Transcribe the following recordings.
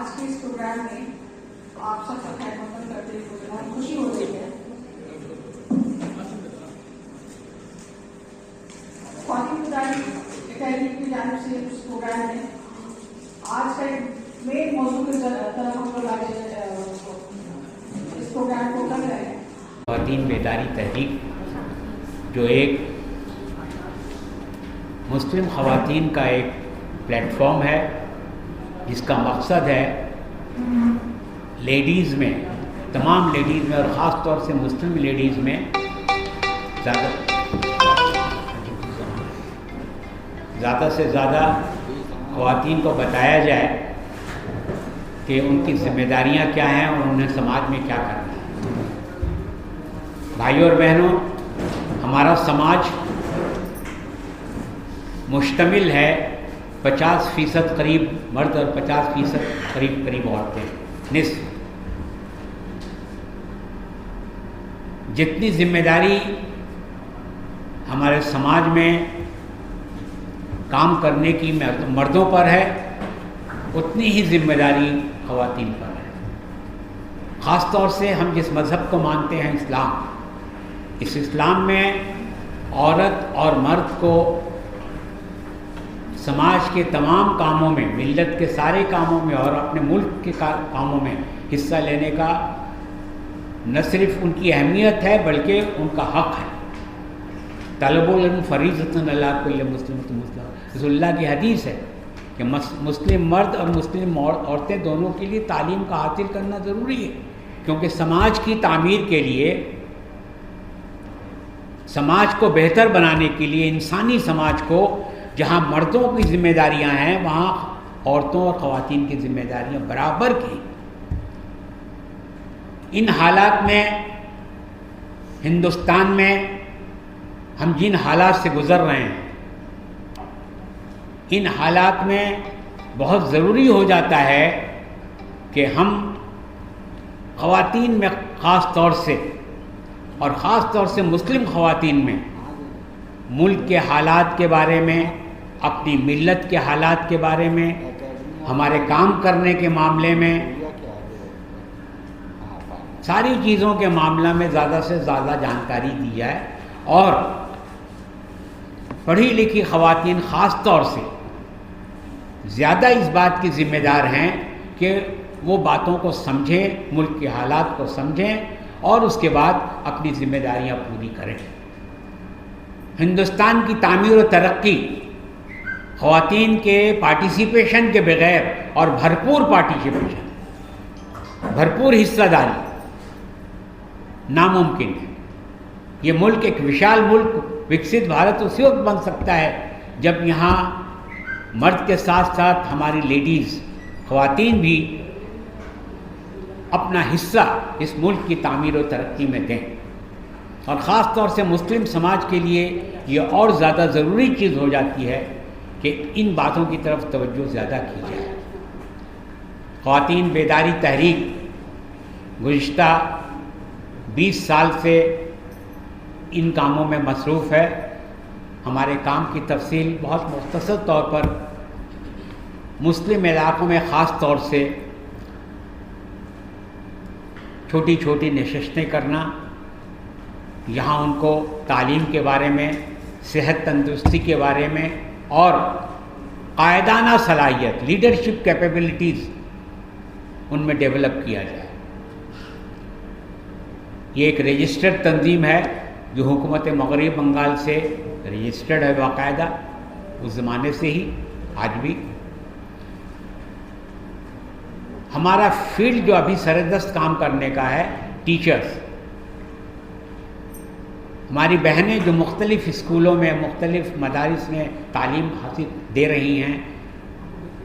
आज के इस प्रोग्राम में आप सबका खैरमकदम करते हुए मुझे बहुत खुशी हो रही है। ख्वातीन खुदाई तहरीक की जानिब से इस प्रोग्राम में आज का मेन मौजूद की तरफ हम लोग आगे इस प्रोग्राम को कर रहे हैं। ख्वातीन बेदारी तहरीक जो एक मुस्लिम ख़वातीन का एक प्लेटफॉर्म है जिसका मकसद है लेडीज़ में, तमाम लेडीज़ में और ख़ास तौर से मुस्लिम लेडीज़ में ज़्यादा से ज़्यादा ख़वातीन को बताया जाए कि उनकी ज़िम्मेदारियां क्या हैं और उन्हें समाज में क्या करना है। भाइयों और बहनों, हमारा समाज मुश्तमिल है 50% करीब मर्द और 50% करीब औरतें। निस्फ जितनी जिम्मेदारी हमारे समाज में काम करने की मर्दों पर है, उतनी ही जिम्मेदारी ख़वातीन पर है। ख़ास तौर से हम जिस मज़हब को मानते हैं, इस्लाम, इस इस्लाम में औरत और मर्द को समाज के तमाम कामों में, मिल्लत के सारे कामों में और अपने मुल्क के कामों में हिस्सा लेने का न सिर्फ उनकी अहमियत है बल्कि उनका हक़ है। तलबुल इल्म फरीज़तुन अला कुल्लि मुस्लिम रसूलुल्लाह की हदीस है कि मुस्लिम मर्द और मुस्लिम औरतें दोनों के लिए तालीम का हासिल करना ज़रूरी है, क्योंकि समाज की तामीर के लिए, समाज को बेहतर बनाने के लिए, इंसानी समाज को जहाँ मर्दों की जिम्मेदारियाँ हैं वहाँ औरतों और ख़वातीन की जिम्मेदारियाँ बराबर की। इन हालात में, हिंदुस्तान में हम जिन हालात से गुज़र रहे हैं, इन हालात में बहुत ज़रूरी हो जाता है कि हम ख़वातीन में ख़ास तौर से और ख़ास तौर से मुस्लिम ख़वातीन में मुल्क के हालात के बारे में, अपनी मिल्लत के हालात के बारे में, हमारे काम करने के मामले में, सारी चीज़ों के मामला में ज़्यादा से ज़्यादा जानकारी दी जाए और पढ़ी लिखी ख़वातीन ख़ास तौर से ज़्यादा इस बात की ज़िम्मेदार हैं कि वो बातों को समझें, मुल्क के हालात को समझें और उसके बाद अपनी ज़िम्मेदारियाँ पूरी करें। हिंदुस्तान की तामीर और तरक्की ख़वातीन के पार्टिसिपेशन के बग़ैर और भरपूर पार्टिसिपेशन, भरपूर हिस्सेदारी नामुमकिन है। ये मुल्क एक विशाल मुल्क, विकसित भारत उसी वक्त बन सकता है जब यहाँ मर्द के साथ साथ हमारी लेडीज़, ख़वातीन भी अपना हिस्सा इस मुल्क की तामीर और तरक्की में दें। और ख़ास तौर से मुस्लिम समाज के लिए ये और ज़्यादा ज़रूरी चीज़ हो जाती है कि इन बातों की तरफ तवज्जो ज़्यादा की जाए। ख़वातीन बेदारी तहरीक गुज़िश्ता 20 साल से इन कामों में मसरूफ़ है। हमारे काम की तफसील बहुत मुख्तसर तौर पर मुस्लिम इलाक़ों में ख़ास तौर से छोटी छोटी नशिस्तें करना, यहाँ उनको तालीम के बारे में, सेहत तंदुरुस्ती के बारे में और कायदाना सलाहियत, लीडरशिप कैपेबिलिटीज़ उनमें डेवलप किया जाए। ये एक रजिस्टर्ड तंजीम है जो हुकूमत मग़रिब बंगाल से रजिस्टर्ड है बाकायदा, उस ज़माने से ही, आज भी। हमारा फील्ड जो अभी सरदस्त काम करने का है, टीचर्स, हमारी बहनें जो मुख्तलिफ़ स्कूलों में, मुख्तलिफ़ मदारिस में तालीम हासिल दे रही हैं,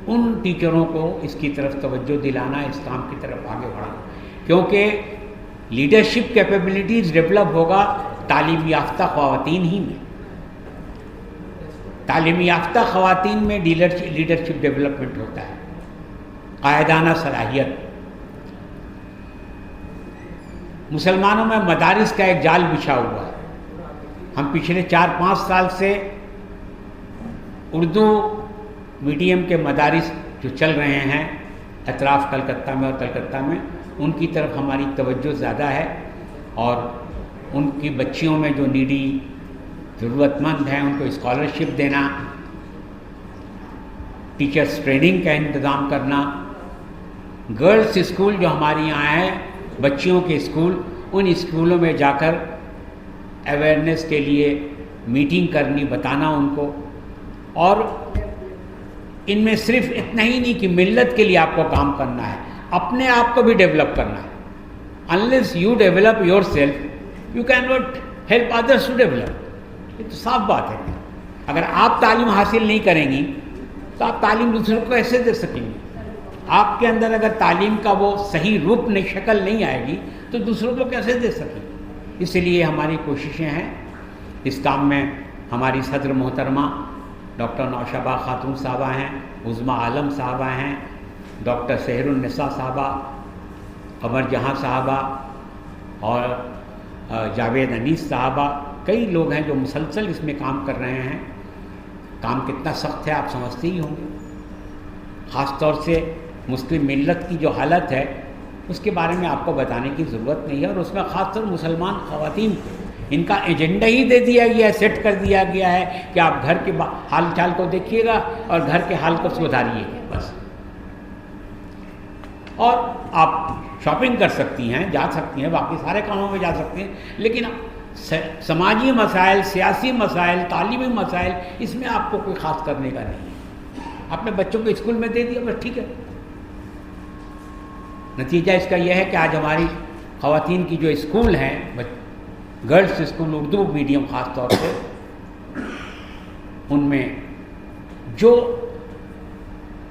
उन टीचरों को इसकी तरफ तवज्जो दिलाना, इस काम की तरफ आगे बढ़ाना, क्योंकि लीडरशिप कैपेबिलिटीज़ डेवलप होगा तालीम याफ्ता ख़वातीन ही में। तालीम याफ्ता ख़वातीन में लीडरशिप डेवलपमेंट होता है, कायदाना सलाहियत। मुसलमानों में मदारिस का एक जाल बिछा हुआ है। हम पिछले 4-5 साल से उर्दू मीडियम के मदारिस जो चल रहे हैं अतराफ़ कलकत्ता में और कलकत्ता में, उनकी तरफ हमारी तवज्जो ज़्यादा है और उनकी बच्चियों में जो नीडी ज़रूरतमंद हैं उनको स्कॉलरशिप देना, टीचर्स ट्रेनिंग का इंतज़ाम करना, गर्ल्स स्कूल जो हमारे यहाँ है, बच्चियों के स्कूल, उन स्कूलों में जाकर अवेयरनेस के लिए मीटिंग करनी, बताना उनको। और इनमें सिर्फ इतना ही नहीं कि मिल्लत के लिए आपको काम करना है, अपने आप को भी डेवलप करना है। Unless you develop yourself you cannot help others to develop. ये तो साफ बात है। अगर आप तालीम हासिल नहीं करेंगी तो आप तालीम दूसरों को कैसे दे सकेंगे? आपके अंदर अगर तालीम का वो सही रूप नहीं, शक्ल नहीं आएगी तो दूसरों को कैसे दे सकेंगे? इसलिए हमारी कोशिशें हैं इस काम में। हमारी सदर मोहतरमा डॉक्टर नौशबा खातून साहबा हैं, उज़्मा आलम साहबा हैं, डॉक्टर सहरुन्निसा साहबा, कमर जहाँ साहबा और जावेद अनीस साहबा, कई लोग हैं जो मुसलसल इसमें काम कर रहे हैं। काम कितना सख्त है आप समझते ही होंगे। ख़ास तौर से मुस्लिम मिल्लत की जो हालत है उसके बारे में आपको बताने की ज़रूरत नहीं है। और उसमें ख़ासतौर मुसलमान ख़वातीन को इनका एजेंडा ही दे दिया गया है, सेट कर दिया गया है कि आप घर के हाल चाल को देखिएगा और घर के हाल को सुधारिएगा बस। और आप शॉपिंग कर सकती हैं, जा सकती हैं, बाकी सारे कामों में जा सकती हैं, लेकिन समाजी मसाइल, सियासी मसाइल, तालीमी मसाइल, इसमें आपको कोई ख़ास करने का नहीं है। आपने बच्चों को स्कूल में दे दिया बस, ठीक है। नतीजा इसका यह है कि आज हमारी ख़वातीन की जो स्कूल हैं, गर्ल्स स्कूल, उर्दू मीडियम ख़ास तौर से, उनमें जो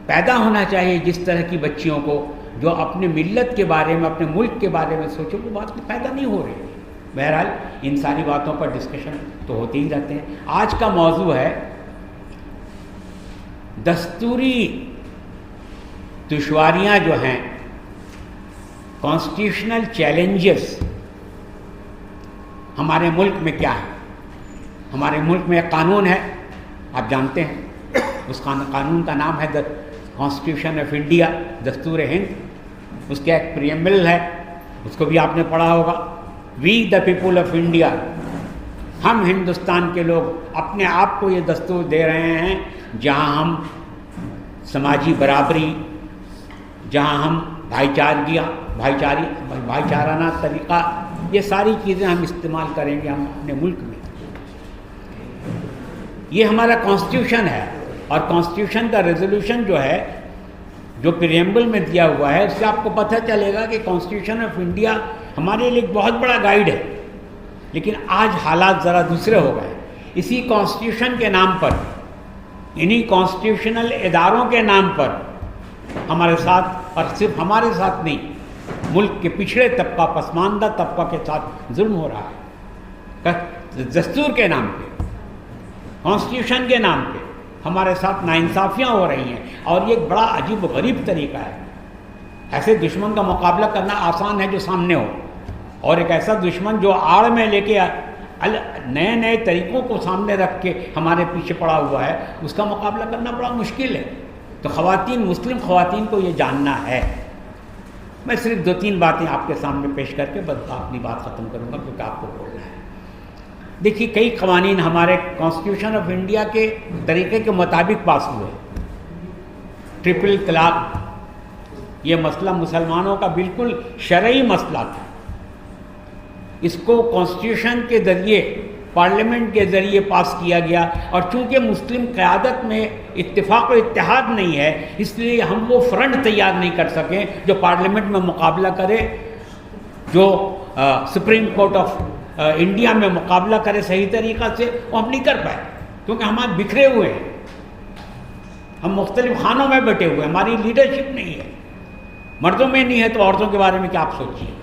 पैदा होना चाहिए जिस तरह की बच्चियों को जो अपने मिल्लत के बारे में, अपने मुल्क के बारे में सोचो, वो बात पैदा नहीं हो रही। बहरहाल इन सारी बातों पर डिस्कशन तो होते ही रहते हैं। आज का मौजू है दस्तूरी दुश्वारियाँ जो हैं, कॉन्स्टिट्यूशनल चैलेंजेस हमारे मुल्क में क्या है। हमारे मुल्क में एक कानून है, आप जानते हैं, उस कानून का नाम है द कॉन्स्टिट्यूशन ऑफ इंडिया, दस्तूर हिंद। उसका एक प्रीएम्बल है, उसको भी आपने पढ़ा होगा। We the people of India, हम हिंदुस्तान के लोग अपने आप को ये दस्तूर दे रहे हैं जहाँ हम समाजी बराबरी, जहाँ हम भाईचाराना तरीक़ा, ये सारी चीज़ें हम इस्तेमाल करेंगे हम अपने मुल्क में। ये हमारा कॉन्स्टिट्यूशन है और कॉन्स्टिट्यूशन का रेजोल्यूशन जो है, जो प्रीएम्बल में दिया हुआ है, उससे आपको पता चलेगा कि कॉन्स्टिट्यूशन ऑफ इंडिया हमारे लिए एक बहुत बड़ा गाइड है। लेकिन आज हालात ज़रा दूसरे हो गए। इसी कॉन्स्टिट्यूशन के नाम पर, इन्हीं कॉन्स्टिट्यूशनल इदारों के नाम पर हमारे साथ, और सिर्फ हमारे साथ नहीं, मुल्क के पिछड़े तबका, पसमानदा तबका के साथ जुल्म हो रहा है। दस्तूर के नाम पे, कॉन्स्टिट्यूशन के नाम पे हमारे साथ नाइंसाफ़ियाँ हो रही हैं और ये एक बड़ा अजीब व गरीब तरीका है। ऐसे दुश्मन का मुकाबला करना आसान है जो सामने हो, और एक ऐसा दुश्मन जो आड़ में लेके नए नए तरीक़ों को सामने रख के हमारे पीछे पड़ा हुआ है, उसका मुकाबला करना बड़ा मुश्किल है। तो ख़वातीन, मुस्लिम ख़वातीन को ये जानना है। मैं सिर्फ 2-3 बातें आपके सामने पेश करके बस अपनी बात ख़त्म करूँगा, क्योंकि आपको बोलना है। देखिए, कई क़वानीन हमारे कॉन्स्टिट्यूशन ऑफ इंडिया के तरीक़े के मुताबिक पास हुए। ट्रिपल तलाक़, ये मसला मुसलमानों का बिल्कुल शरई मसला था। इसको कॉन्स्टिट्यूशन के ज़रिए, पार्लियामेंट के ज़रिए पास किया गया, और चूँकि मुस्लिम क़यादत में इत्तेफाक और इत्तेहाद नहीं है, इसलिए हम वो फ्रंट तैयार नहीं कर सकें जो पार्लियामेंट में मुकाबला करे, जो सुप्रीम कोर्ट ऑफ इंडिया में मुकाबला करे सही तरीक़ा से, वो हम नहीं कर पाए, क्योंकि हम बिखरे हुए हैं, हम मुख्तलिफ खानों में बैठे हुए हैं, हमारी लीडरशिप नहीं है। मर्दों में नहीं है तो औरतों के बारे में क्या आप सोचिए।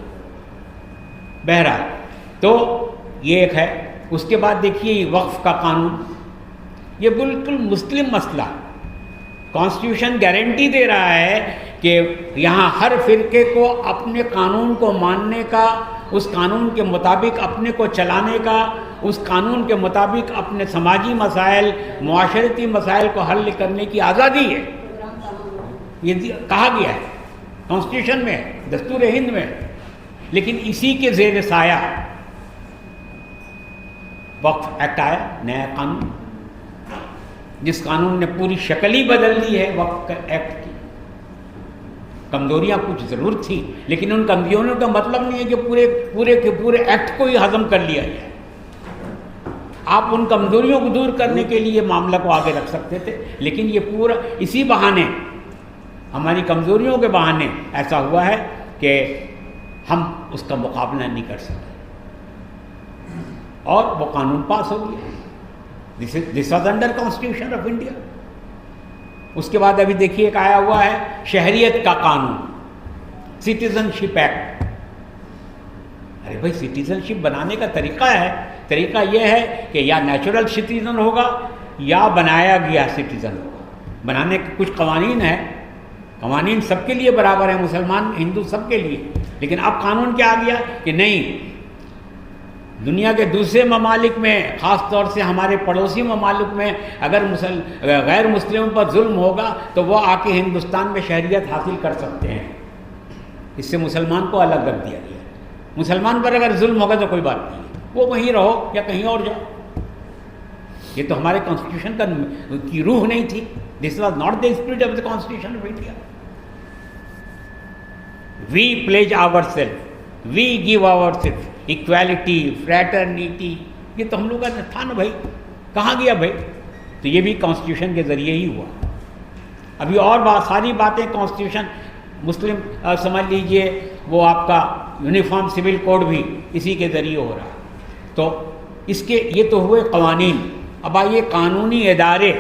बहरहाल, तो ये एक है। उसके बाद देखिए वक्फ का कानून, ये बिल्कुल मुस्लिम मसला। कॉन्स्टिट्यूशन गारंटी दे रहा है कि यहाँ हर फ़िरके को अपने कानून को मानने का, उस कानून के मुताबिक अपने को चलाने का, उस कानून के मुताबिक अपने समाजी मसाइल, मुआशरती मसाइल को हल करने की आज़ादी है, ये कहा गया है। कॉन्स्टिट्यूशन में है, दस्तूर हिंद में है। लेकिन इसी के ज़ेर साया वक्फ एक्ट आया, नया कानून, जिस कानून ने पूरी शक्ल ही बदल दी है वक्फ एक्ट की। कमजोरियां कुछ ज़रूर थी, लेकिन उन कमजोरियों का मतलब नहीं है कि पूरे के पूरे एक्ट को ही हजम कर लिया जाए। आप उन कमजोरियों को दूर करने के लिए मामला को आगे रख सकते थे, लेकिन ये पूरा इसी बहाने, हमारी कमजोरियों के बहाने ऐसा हुआ है कि हम उसका मुकाबला नहीं कर सके और वो कानून पास हो गया। This was under constitution of India. उसके बाद अभी देखिए एक आया हुआ है शहरियत का कानून, सिटीजनशिप एक्ट। अरे भाई, सिटीजनशिप बनाने का तरीका यह है कि या नेचुरल सिटीजन होगा या बनाया गया सिटीजन होगा। बनाने के कुछ कवानीन है, कवानीन सबके लिए बराबर है, मुसलमान हिंदू सबके लिए। लेकिन अब कानून क्या आ गया कि नहीं, दुनिया के दूसरे ममालिक में, ख़ास तौर से हमारे पड़ोसी ममालिक में अगर गैर मुस्लिमों पर जुल्म होगा तो वो आके हिंदुस्तान में शहरियत हासिल कर सकते हैं। इससे मुसलमान को अलग रख दिया गया। मुसलमान पर अगर जुल्म होगा तो कोई बात नहीं, वो वहीं रहो या कहीं और जाओ। ये तो हमारे कॉन्स्टिट्यूशन की रूह नहीं थी। This was not the spirit of the constitution of India. We pledge our self, we give our self, equality, fraternity, ये तो हम लोग का था ना भाई, कहाँ गया भाई? तो ये भी कॉन्स्टिट्यूशन के ज़रिए ही हुआ। अभी और सारी बातें कॉन्स्टिट्यूशन, मुस्लिम समझ लीजिए वो आपका यूनिफॉर्म सिविल कोड भी इसी के ज़रिए हो रहा है। तो इसके ये तो हुए कवानीन। अब आइए कानूनी इदारे,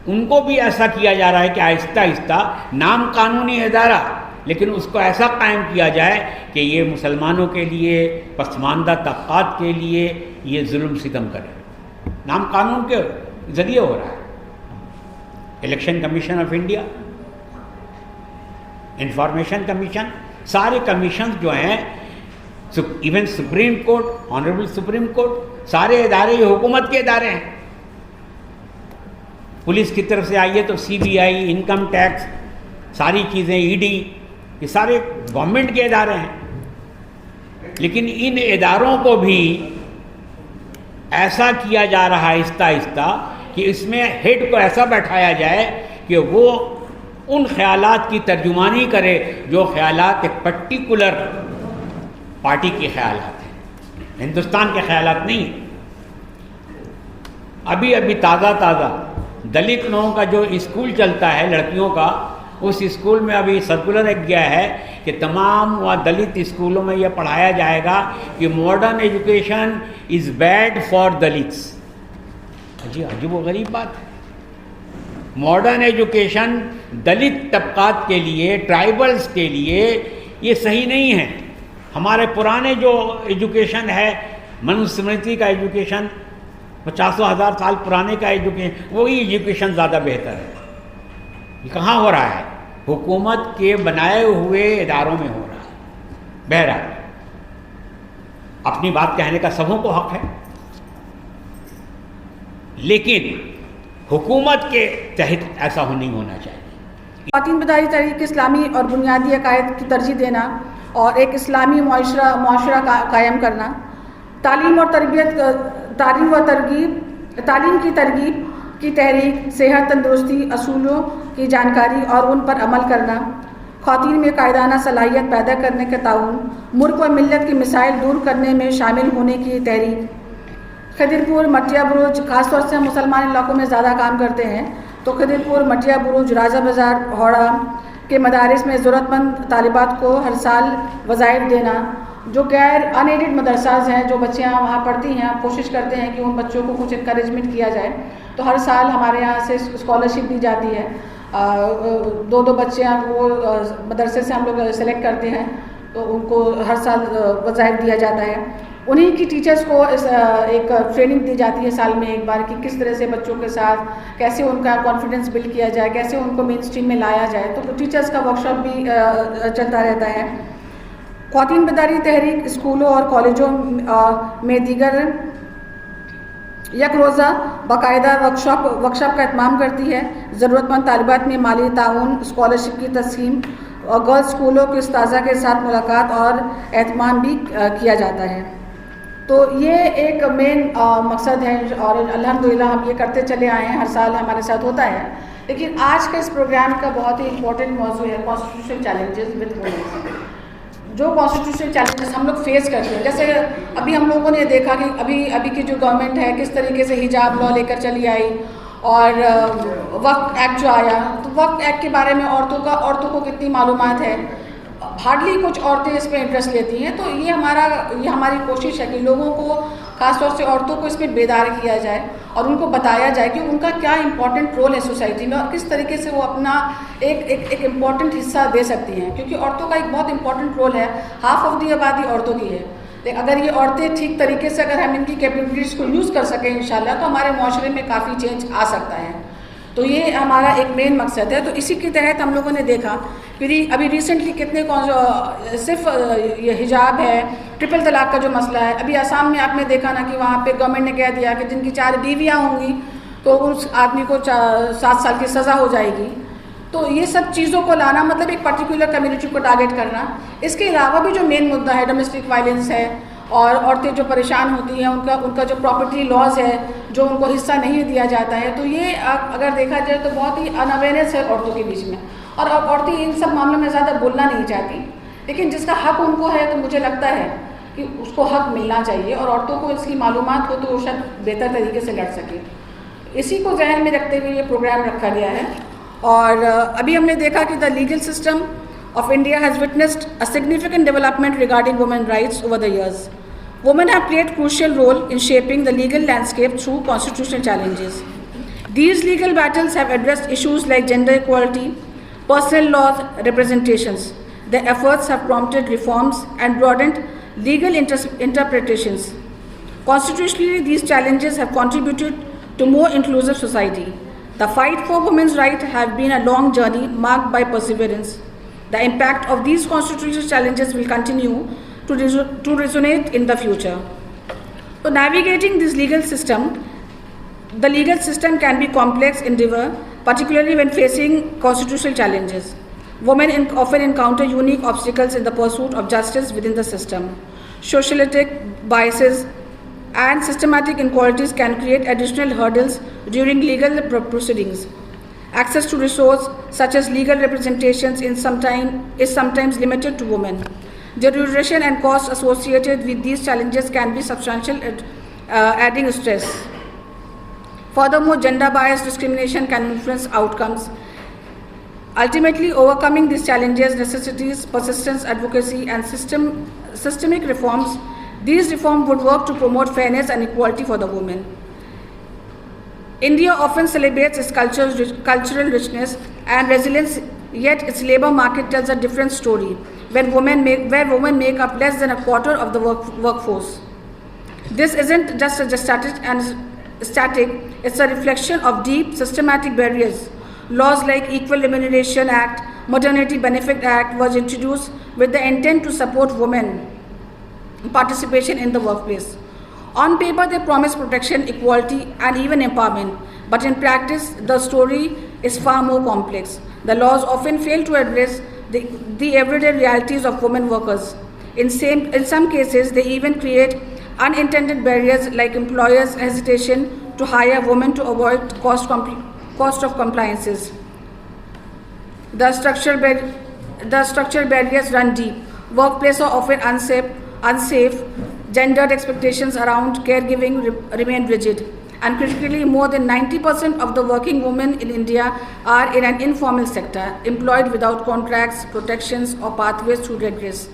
उनको भी ऐसा किया जा रहा है कि आहिस्ता आहिस्ता नाम कानूनी इदारा, लेकिन उसको ऐसा कायम किया जाए कि ये मुसलमानों के लिए, पसमानदा तबक़ात के लिए ये जुल्म सितम करे। नाम कानून के ज़रिए हो रहा है। Election commission of India, information commission, सारे कमीशन जो हैं, even supreme court, honourable supreme court, सारे इदारे ये हुकूमत के इदारे हैं। पुलिस की तरफ से आइए तो CBI, इनकम टैक्स, सारी चीज़ें, ED, ये सारे गवर्नमेंट के इदारे हैं। लेकिन इन इदारों को भी ऐसा किया जा रहा है आहिस्ता आहिस्ता कि इसमें हेड को ऐसा बैठाया जाए कि वो उन ख़यालात की तर्जुमानी करे जो ख़यालात एक पर्टिकुलर पार्टी के ख़यालात हैं, हिंदुस्तान के ख़यालात नहीं। अभी अभी ताज़ा दलित लोगों का जो स्कूल चलता है लड़कियों का, उस स्कूल में अभी सर्कुलर एक गया है कि तमाम वहाँ दलित स्कूलों में यह पढ़ाया जाएगा कि modern education is bad for Dalits. अजीब वो गरीब बात है। मॉडर्न एजुकेशन दलित तबक़ात के लिए, ट्राइबल्स के लिए ये सही नहीं है। हमारे पुराने जो एजुकेशन है, मनुस्मृति का एजुकेशन, 50,000 साल पुराने का एजुकेशन, वही एजुकेशन ज़्यादा बेहतर है। ये कहाँ हो रहा है? हुकूमत के बनाए हुए इदारों में हो रहा है। बहरहाल अपनी बात कहने का सबों को हक है, लेकिन हुकूमत के तहत ऐसा नहीं होना चाहिए। ख़वातीन बदारी तहरीक इस्लामी और बुनियादी अकायद की तरजीह देना और एक इस्लामी मुआशरा कायम करना, तालीम की तरगीब की तहरीक, सेहत, तंदुरुस्ती, असूलों की जानकारी और उन पर अमल करना, ख़वातीन में कायदाना सलाहियत पैदा करने का ताउन, मुल्क व मिल्लत की मिसाइल दूर करने में शामिल होने की तहरीक। खदिरपुर, मटिया बुरुज, ख़ासतौर से हम मुसलमान इलाकों में ज़्यादा काम करते हैं, तो खदिरपुर, मटिया बुरुज, राजा बाज़ार, हौड़ा के मदारिस में ज़रूरतमंद तालिबात को हर साल वज़ाइफ देना। जो गैर अनएडेड मदरसाज हैं, जो बच्चियाँ वहाँ पढ़ती हैं, कोशिश करते हैं कि उन बच्चों को कुछ इनकरेजमेंट किया जाए, तो हर साल हमारे यहाँ से स्कॉलरशिप दी जाती है। 2-2 बच्चियाँ वो मदरसे से हम लोग सेलेक्ट करते हैं, तो उनको हर साल वज़ाइफ दिया जाता है। उन्हीं की टीचर्स को एक ट्रेनिंग दी जाती है साल में एक बार कि किस तरह से बच्चों के साथ कैसे उनका कॉन्फिडेंस बिल्ड किया जाए, कैसे उनको मेन स्ट्रीम में लाया जाए। तो टीचर्स का वर्कशॉप भी चलता रहता है। ख़वातीन बदारी तहरीक स्कूलों और कॉलेजों में दीगर एक रोज़ा बाकायदा वर्कशॉप का एहतमाम करती है। ज़रूरतमंद तालिबात में माली ताउन, स्कॉलरशिप की तस्कीम और गर्ल्स स्कूलों के उस्ताज़ा के साथ मुलाकात और एहतमाम भी किया जाता है। तो ये एक मेन मकसद है और अल्हम्दुलिल्लाह हम ये करते चले आए हैं, हर साल हमारे साथ होता है। लेकिन आज के इस प्रोग्राम का बहुत ही इम्पोर्टेंट मौजू है कॉन्स्टिट्यूशनल चैलेंजेस विद वुमेन। जो कॉन्स्टिट्यूशनल चैलेंजेस हम लोग फेस करते हैं, जैसे अभी हम लोगों ने देखा कि अभी की जो गवर्नमेंट है किस तरीके से हिजाब लॉ लेकर चली आई और वक्फ एक्ट जो आया, तो वक्फ एक्ट के बारे में औरतों को कितनी मालूमात है, हार्डली कुछ औरतें इसमें इंटरेस्ट लेती हैं। तो ये हमारी कोशिश है कि लोगों को, ख़ासतौर से औरतों को इसमें बेदार किया जाए और उनको बताया जाए कि उनका क्या इंपॉर्टेंट रोल है सोसाइटी में और किस तरीके से वो अपना एक इम्पॉर्टेंट हिस्सा दे सकती हैं, क्योंकि औरतों का एक बहुत इंपॉर्टेंट रोल है। हाफ ऑफ दी आबादी औरतों की है। लेकिन अगर ये औरतें ठीक तरीके से अगर हम इनकी कैपेबिलिटीज़ को यूज़ कर सकें इंशाल्लाह, तो हमारे माशरे में काफ़ी चेंज आ सकता है। तो ये हमारा एक मेन मकसद है। तो इसी के तहत हम लोगों ने देखा फिर अभी रिसेंटली कितने सिर्फ ये हिजाब है, ट्रिपल तलाक का जो मसला है, अभी असम में आपने देखा ना कि वहाँ पे गवर्नमेंट ने कह दिया कि जिनकी 4 बीवियाँ होंगी तो उस आदमी को 7 साल की सज़ा हो जाएगी। तो ये सब चीज़ों को लाना मतलब एक पर्टिकुलर कम्युनिटी को टारगेट करना। इसके अलावा भी जो मेन मुद्दा है डोमेस्टिक वायलेंस है और औरतें जो परेशान होती हैं, उनका जो प्रॉपर्टी लॉज है जो उनको हिस्सा नहीं दिया जाता है, तो ये अगर देखा जाए तो बहुत ही अनअवेयरनेस है औरतों के बीच में और औरतें इन सब मामलों में ज़्यादा बोलना नहीं चाहती। लेकिन जिसका हक उनको है तो मुझे लगता है कि उसको हक मिलना चाहिए और औरतों को इसकी मालूमात हो तो वो शायद बेहतर तरीके से लड़ सके। इसी को जहन में रखते हुए ये प्रोग्राम रखा गया है। और अभी हमने देखा कि the legal system of India has witnessed a significant development regarding women rights over the years. Women have played crucial role in shaping the legal landscape through constitutional challenges. These legal battles have addressed issues like gender equality, personal laws, representations. Their efforts have prompted reforms and broadened legal interpretations. Constitutionally, these challenges have contributed to more inclusive society. The fight for women's rights has been a long journey marked by perseverance. The impact of these constitutional challenges will continue to resonate in the future. So navigating this legal system, the legal system can be complex endeavor, particularly when facing constitutional challenges. Women often encounter unique obstacles in the pursuit of justice within the system. Sociopolitical biases and systematic inequalities can create additional hurdles during legal proceedings. Access to resources such as legal representations is sometimes limited to women. The duration and cost associated with these challenges can be substantial, adding stress. Furthermore, gender-biased discrimination can influence outcomes. Ultimately, overcoming these challenges necessitates persistence, advocacy, and systemic reforms. These reforms would work to promote fairness and equality for the women. India often celebrates its cultural richness and resilience, yet its labor market tells a different story, where women make up less than a quarter of the workforce. This isn't just a static, it's a reflection of deep systematic barriers. Laws like Equal Remuneration Act, Maternity Benefit Act was introduced with the intent to support women participation in the workplace. On paper, they promise protection, equality, and even empowerment, but in practice, the story is far more complex. The laws often fail to address the everyday realities of women workers. In some cases, they even create unintended barriers like employers' hesitation to hire women to avoid cost of compliances. The structural barriers run deep. Workplaces are often unsafe. Gendered expectations around caregiving remain rigid. And critically, more than 90% of the working women in India are in an informal sector, employed without contracts, protections, or pathways to redress.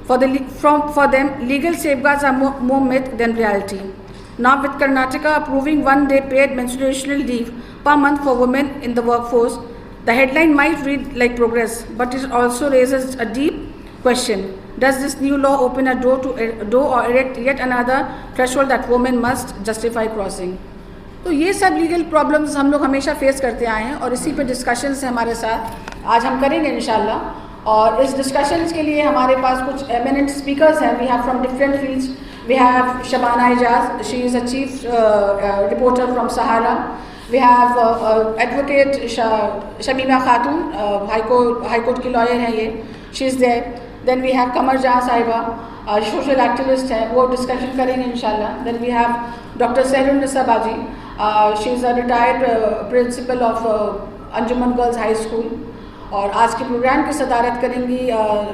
For them, legal safeguards are more myth than reality. Now, with Karnataka approving one-day paid menstrual leave per month for women in the workforce, the headline might read like progress, but it also raises a deep question. Does this new law open a door or erect yet another threshold that women must justify crossing? तो ये सब legal problems हम लोग हमेशा face करते आए हैं और इसी पे डिस्कशंस है हमारे साथ आज हम करेंगे इंशाल्लाह। और इस डिस्कशंस के लिए हमारे पास कुछ एमिनेंट स्पीकर्स हैं, we have from different fields We have Shabana Ijaz, she is a chief reporter from Sahara. We have advocate Shamima Khatun, High Court की lawyer है ये, she is there. Then we have Kamar Jahan साहिबा, social activist है, वो discussion करेंगे इंशाल्लाह. Then we have Dr. Sehrun Nisa Baji, she is a retired principal of Anjuman Girls High School. और आज के प्रोग्राम की सदारत करेंगी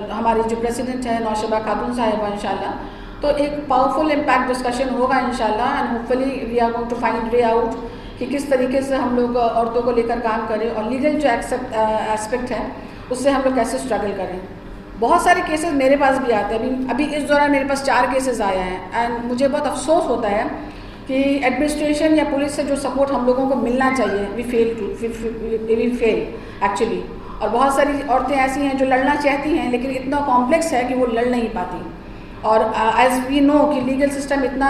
हमारी जो प्रेसिडेंट है नौशबा खातून साहिबा इंशाल्लाह. तो एक पावरफुल इम्पैक्ट डिस्कशन होगा इंशाल्लाह and hopefully we are going to find way out कि किस तरीके से हम लोग औरतों को लेकर काम करें और लीगल जो एस्पेक्ट है उससे हम लोग कैसे स्ट्रगल करें. बहुत सारे केसेस मेरे पास भी आते हैं. अभी इस दौरान मेरे पास 4 केसेस आए हैं एंड मुझे बहुत अफसोस होता है कि एडमिनिस्ट्रेशन या पुलिस से जो सपोर्ट हम लोगों को मिलना चाहिए वी फेल एक्चुअली. और बहुत सारी औरतें ऐसी हैं जो लड़ना चाहती हैं लेकिन इतना कॉम्प्लेक्स है कि वो लड़ नहीं पाती. और एज वी नो कि लीगल सिस्टम इतना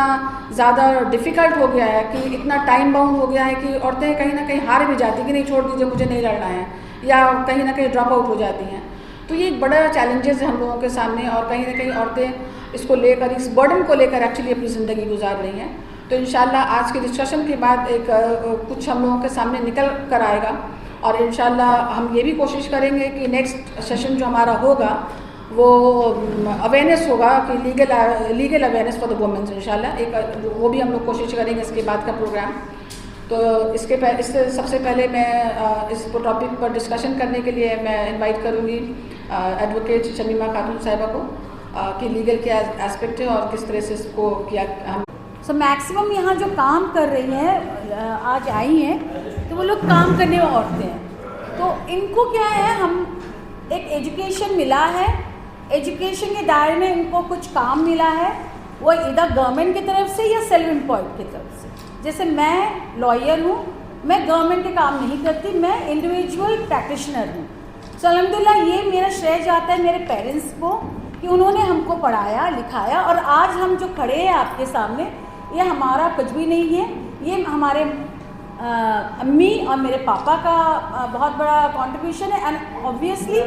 ज़्यादा डिफ़िकल्ट हो गया है कि इतना टाइम बाउंड हो गया है कि औरतें कहीं ना कहीं हार भी जाती कि नहीं छोड़ दीजिए मुझे नहीं लड़ना है, या कहीं ना कहीं ड्रॉप आउट हो जाती हैं. तो ये एक बड़ा चैलेंजेस है हम लोगों के सामने और कहीं ना कहीं औरतें इसको लेकर इस बर्डन को लेकर एक्चुअली अपनी ज़िंदगी गुजार रही हैं. तो इंशाल्लाह आज के डिस्कशन के बाद एक कुछ हम लोगों के सामने निकल कर आएगा और इंशाल्लाह हम ये भी कोशिश करेंगे कि नेक्स्ट सेशन जो हमारा होगा वो अवेयरनेस होगा कि legal awareness for the womens इंशाल्लाह. एक वो भी हम लोग कोशिश करेंगे इसके बाद का प्रोग्राम. तो इससे सबसे पहले मैं इस टॉपिक पर डिस्कशन करने के लिए मैं इनवाइट करूँगी एडवोकेट शमीमा खातून साहिबा को कि लीगल क्या एस्पेक्ट है और किस तरह से इसको किया हम. सो मैक्सिमम यहाँ जो काम कर रही हैं आज आई हैं तो वो लोग काम करने वाली औरतें हैं. तो इनको क्या है, हम एक एजुकेशन मिला है, एजुकेशन के दायरे में इनको कुछ काम मिला है, वो इधर गवर्नमेंट की तरफ से या सेल्फ एम्प्लॉयड की तरफ से. जैसे मैं लॉयर हूँ, मैं गवर्नमेंट के काम नहीं करती, मैं इंडिविजुअल प्रैक्टिशनर हूँ. सो अल्हम्दुलिल्लाह ये मेरा श्रेय जाता है मेरे पेरेंट्स को कि उन्होंने हमको पढ़ाया लिखाया और आज हम जो खड़े हैं आपके सामने ये हमारा कुछ भी नहीं है, ये हमारे अम्मी और मेरे पापा का बहुत बड़ा कंट्रीब्यूशन है. एंड ऑब्वियसली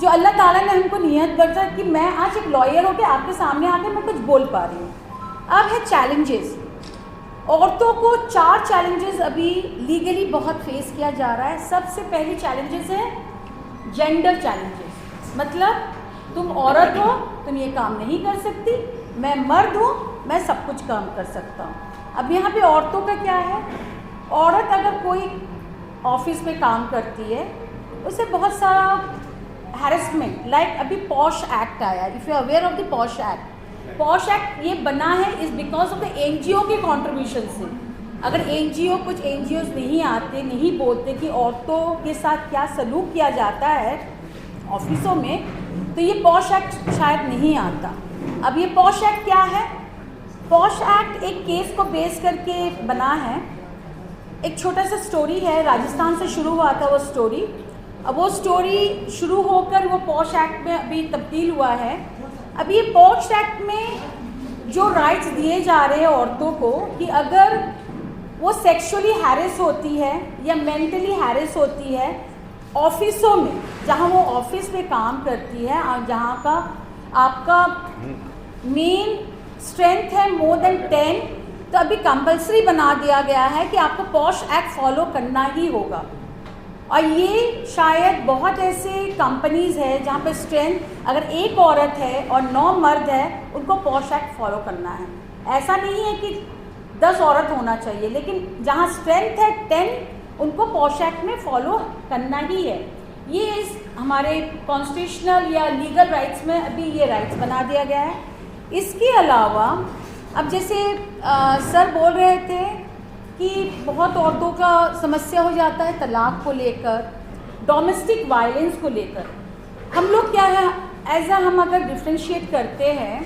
जो अल्लाह ताला ने हमको नियत करता कि मैं आज एक लॉयर होकर आपके सामने आके मैं कुछ बोल पा रही हूँ. अब है चैलेंजेस. औरतों को 4 चैलेंजेस अभी लीगली बहुत फेस किया जा रहा है. सबसे पहली चैलेंजेस है जेंडर चैलेंजेस. मतलब तुम औरत हो, तुम ये काम नहीं कर सकती, मैं मर्द हूँ, मैं सब कुछ काम कर सकता हूँ. अब यहाँ पे औरतों का क्या है, औरत अगर कोई ऑफिस में काम करती है उसे बहुत सारा हैरेसमेंट, लाइक अभी पॉश एक्ट आया, if you aware of the posh act. Posh act ये बना है is because of the NGO के कंट्रीब्यूशन से. अगर एनजीओ कुछ एनजीओ नहीं आते, नहीं बोलते कि औरतों के साथ क्या सलूक किया जाता है ऑफिसों में, तो ये पॉश एक्ट शायद नहीं आता. अब ये पॉश एक्ट क्या है, पॉश एक्ट एक केस को बेस करके बना है. एक छोटा सा स्टोरी है, राजस्थान से शुरू हुआ था वो स्टोरी. अब वो स्टोरी शुरू होकर वो पॉश एक्ट में अभी तब्दील हुआ है. अब ये पॉश एक्ट में जो राइट्स दिए जा रहे हैं औरतों को कि अगर वो सेक्सुअली हैरेस होती है या मेंटली हैरेस होती है ऑफिसों में, जहाँ वो ऑफिस में काम करती है और जहाँ का आपका मेन स्ट्रेंथ है मोर देन 10, तो अभी कंपलसरी बना दिया गया है कि आपको पॉश एक्ट फॉलो करना ही होगा. और ये शायद बहुत ऐसे कंपनीज़ है जहाँ पे स्ट्रेंथ अगर एक औरत है और 9 मर्द है, उनको पॉश एक्ट फॉलो करना है. ऐसा नहीं है कि 10 औरत होना चाहिए, लेकिन जहाँ स्ट्रेंथ है 10, उनको पॉश एक्ट में फॉलो करना ही है. ये इस हमारे कॉन्स्टिट्यूशनल या लीगल राइट्स में अभी ये राइट्स बना दिया गया है. इसके अलावा अब जैसे सर बोल रहे थे कि बहुत औरतों का समस्या हो जाता है तलाक को लेकर, डोमेस्टिक वायलेंस को लेकर. हम लोग क्या है हम अगर डिफ्रेंशिएट करते हैं,